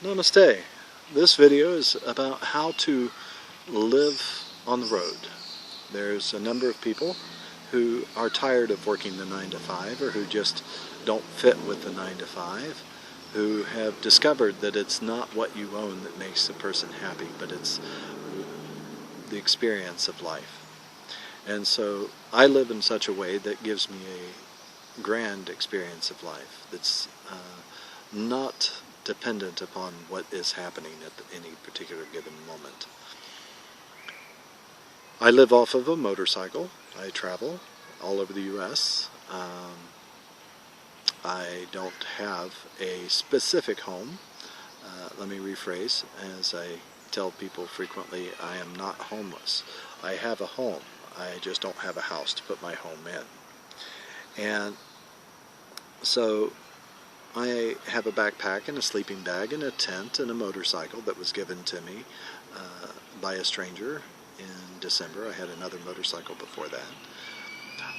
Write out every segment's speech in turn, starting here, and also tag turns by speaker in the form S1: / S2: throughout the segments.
S1: Namaste. This video is about how to live on the road. There's a number of people who are tired of working the 9 to 5 or who just don't fit with the 9 to 5, who have discovered that it's not what you own that makes a person happy, but it's the experience of life. And so I live in such a way that gives me a grand experience of life that's not dependent upon what is happening at any particular given moment. I live off of a motorcycle. I travel all over the U.S. I don't have a specific home. Let me rephrase. As I tell people frequently, I am not homeless. I have a home. I just don't have a house to put my home in. And so I have a backpack and a sleeping bag and a tent and a motorcycle that was given to me by a stranger in December. I had another motorcycle before that.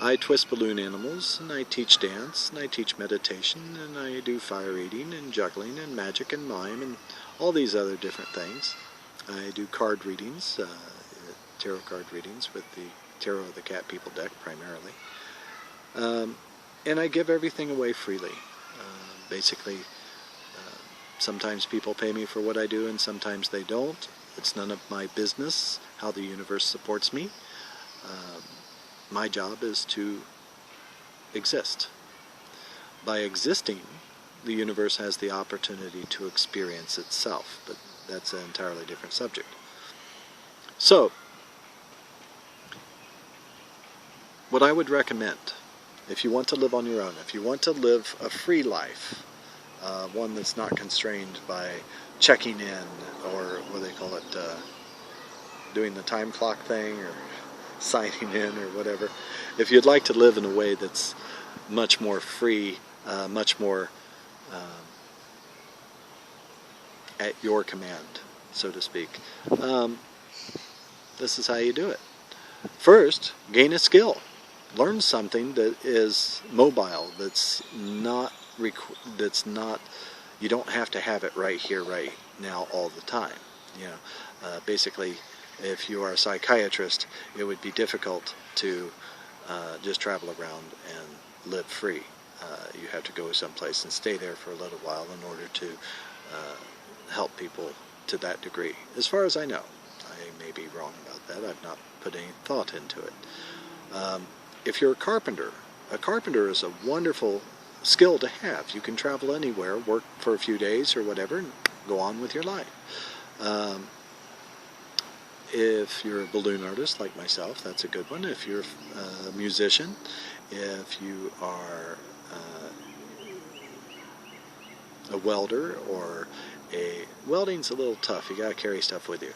S1: I twist balloon animals, and I teach dance, and I teach meditation, and I do fire eating and juggling and magic and mime and all these other different things. I do card readings, tarot card readings with the Tarot of the Cat People deck primarily. And I give everything away freely. Basically, sometimes people pay me for what I do and sometimes they don't. It's none of my business how the universe supports me. My job is to exist. By existing, the universe has the opportunity to experience itself, but that's an entirely different subject. So, what I would recommend, if you want to live on your own, if you want to live a free life, one that's not constrained by checking in, or what do they call it, doing the time clock thing, or signing in, or whatever. If you'd like to live in a way that's much more free, much more at your command, so to speak, this is how you do it. First, gain a skill. Learn something that is mobile, that's not, you don't have to have it right here, right now, all the time. You know, basically, if you are a psychiatrist, it would be difficult to just travel around and live free. You have to go someplace and stay there for a little while in order to help people to that degree. As far as I know, I may be wrong about that. I've not put any thought into it. If you're a carpenter is a wonderful skill to have. You can travel anywhere, work for a few days or whatever, and go on with your life. If you're a balloon artist like myself, that's a good one. If you're a musician, if you are a welder, or welding's a little tough. You got to carry stuff with you.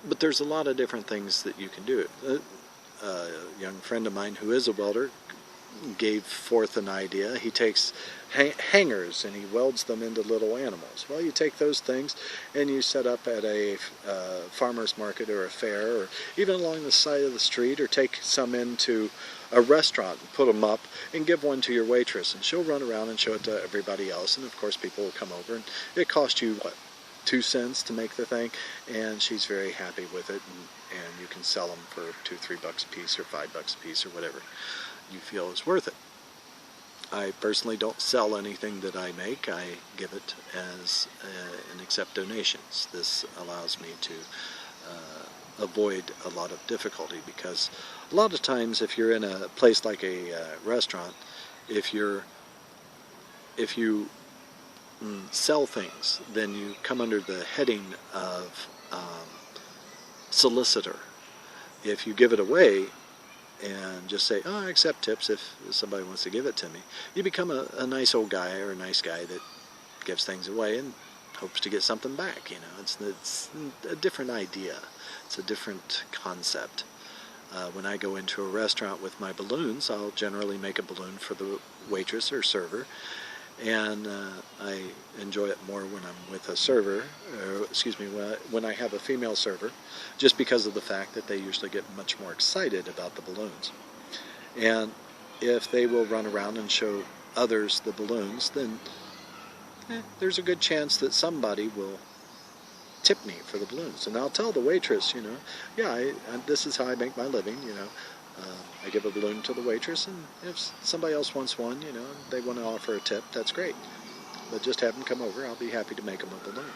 S1: But there's a lot of different things that you can do. A young friend of mine who is a welder gave forth an idea. He takes hangers and he welds them into little animals. Well, you take those things and you set up at a farmer's market or a fair, or even along the side of the street, or take some into a restaurant and put them up and give one to your waitress, and she'll run around and show it to everybody else, and of course people will come over, and it costs you, what, 2 cents to make the thing, and she's very happy with it, and you can sell them for $2-3 a piece, or $5 a piece, or whatever you feel is worth it. I personally don't sell anything that I make. I give it as and accept donations. This allows me to avoid a lot of difficulty, because a lot of times if you're in a place like a restaurant, if you sell things, then you come under the heading of solicitor. If you give it away and just say, oh, I accept tips if somebody wants to give it to me, you become a nice old guy, or a nice guy that gives things away and hopes to get something back. You know, it's a different idea. It's a different concept. When I go into a restaurant with my balloons, I'll generally make a balloon for the waitress or server, and I enjoy it more when I'm with a server, when I have a female server, just because of the fact that they usually get much more excited about the balloons. And if they will run around and show others the balloons, then there's a good chance that somebody will tip me for the balloons. And I'll tell the waitress, yeah, this is how I make my living, I give a balloon to the waitress, and if somebody else wants one, they want to offer a tip, that's great. But just have them come over, I'll be happy to make them a balloon.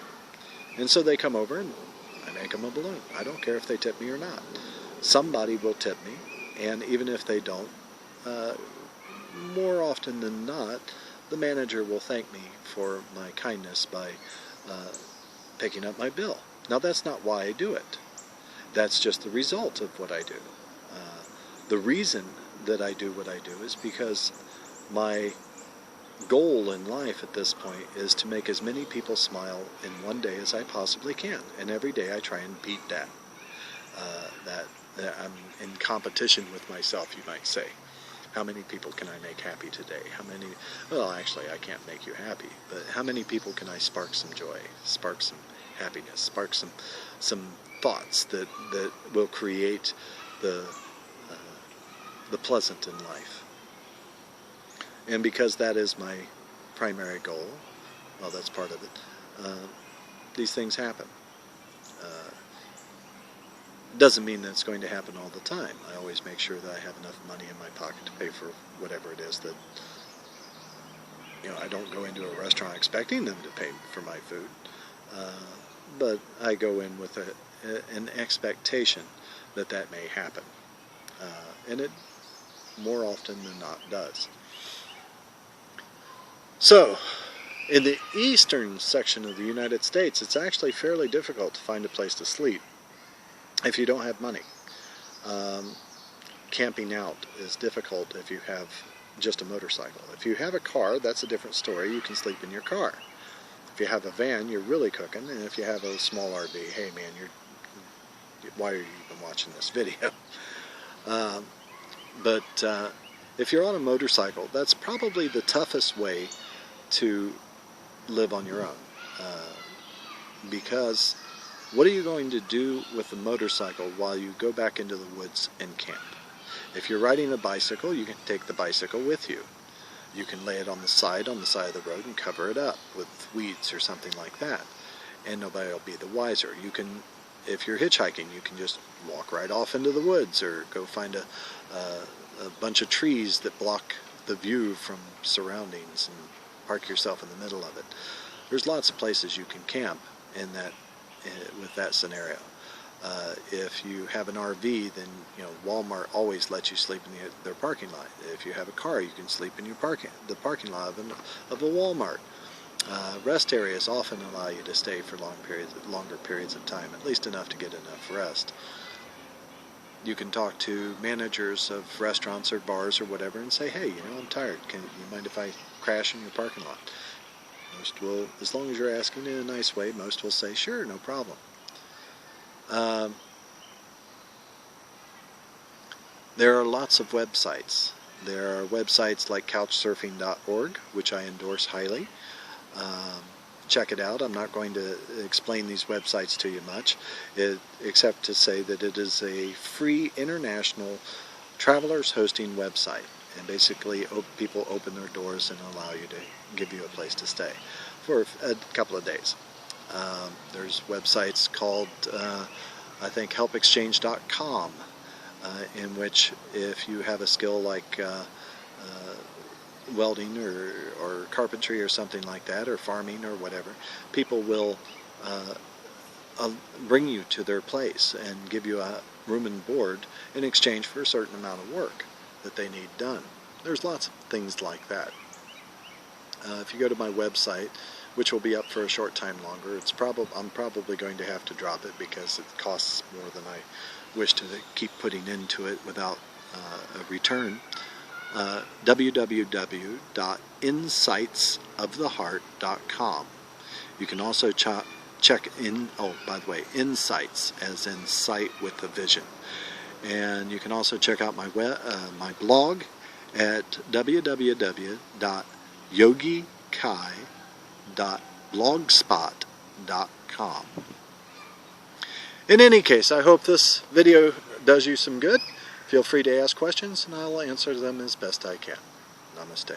S1: And so they come over and I make them a balloon. I don't care if they tip me or not. Somebody will tip me, and even if they don't, more often than not, the manager will thank me for my kindness by picking up my bill. Now that's not why I do it. That's just the result of what I do. The reason that I do what I do is because my goal in life at this point is to make as many people smile in one day as I possibly can. And every day I try and beat that. That I'm in competition with myself, you might say. How many people can I make happy today? Well, actually, I can't make you happy, but how many people can I spark some joy, spark some happiness, spark some thoughts that will create the pleasant in life? And because that is my primary goal, well, that's part of it, these things happen. Doesn't mean that it's going to happen all the time. I always make sure that I have enough money in my pocket to pay for whatever it is that, I don't go into a restaurant expecting them to pay for my food, but I go in with an expectation that may happen, and it more often than not does. So, in the eastern section of the United States, it's actually fairly difficult to find a place to sleep if you don't have money. Camping out is difficult if you have just a motorcycle. If you have a car, that's a different story. You can sleep in your car. If you have a van, you're really cooking. And if you have a small RV, hey man, why are you even watching this video? But if you're on a motorcycle, that's probably the toughest way to live on your own. Because what are you going to do with the motorcycle while you go back into the woods and camp? If you're riding a bicycle, you can take the bicycle with you. You can lay it on the side of the road and cover it up with weeds or something like that, and nobody will be the wiser. You can, if you're hitchhiking, you can just walk right off into the woods or go find a bunch of trees that block the view from surroundings and park yourself in the middle of it. There's lots of places you can camp in that with that scenario. If you have an RV, then Walmart always lets you sleep in their parking lot. If you have a car, you can sleep in the parking lot of a Walmart. Rest areas often allow you to stay for longer periods of time, at least enough to get enough rest. You can talk to managers of restaurants or bars or whatever and say, hey, I'm tired. You mind if I crash in your parking lot? Most will, as long as you're asking in a nice way, most will say, sure, no problem. There are lots of websites. There are websites like couchsurfing.org, which I endorse highly. Check it out. I'm not going to explain these websites to you much, except to say that it is a free international travelers hosting website. And basically people open their doors and allow you to give you a place to stay for a couple of days. There's websites called, I think, helpexchange.com, in which if you have a skill like welding or carpentry or something like that, or farming or whatever, people will bring you to their place and give you a room and board in exchange for a certain amount of work that they need done. There's lots of things like that. If you go to my website, which will be up for a short time longer, I'm probably going to have to drop it because it costs more than I wish to keep putting into it without a return. www.insightsoftheheart.com. You can also check in, by the way, insights as in sight with a vision. And you can also check out my blog at www.yogikai.blogspot.com. In any case, I hope this video does you some good. Feel free to ask questions and I'll answer them as best I can. Namaste.